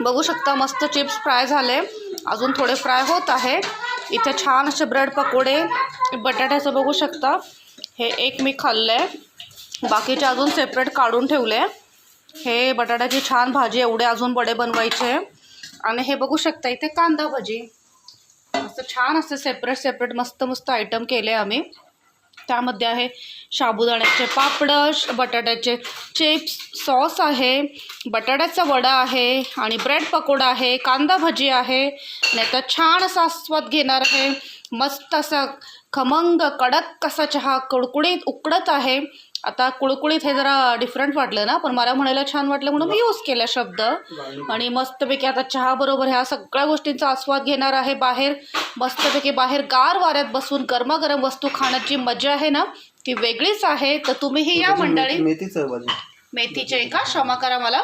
बघू शकता मस्त चिप्स फ्राय झाले, अजून थोडे फ्राय होत आहे। इथे छान असे ब्रेड पकोडे बटाट्याचं बघू शकता, हे एक मी खाल्लंय, बाकीचे अजून सेपरेट काढून ठेवले। हे बटाट्याची छान भाजी, एवढे अजून वडे बनवायचे। आणि हे बघू शकता इथे कांदा भजी, असं छान असे सेपरेट सेपरेट मस्त मस्त आयटम केले आम्ही। त्यामध्ये आहे साबुदाण्याचे पापड, बटाट्याचे चिप्स, सॉस आहे, बटाट्याचा वडा आहे आणि ब्रेड पकोडा आहे, कांदा भजी आहे। आणि आता छान असा आस्वाद घेणार आहे, मस्त असा खमंग कडक असा चहा कुळकुळीत उकडत आहे। आता कुळकुळीत हे जरा डिफरंट वाटलं ना, पण मला म्हणायला छान वाटलं म्हणून मी यूज केला शब्द। आणि मस्तपैकी आता चहा बरोबर ह्या सगळ्या गोष्टींचा आस्वाद घेणार आहे। बाहेर मस्तपैकी बाहेर गार वाऱ्यात बसून गरमागरम वस्तू खाण्याची मजा आहे ना, ती वेगळीच आहे। तर तुम्हीही या मंडळी। मेथीचं भाजी, मेथीचे का क्षमा करा मला,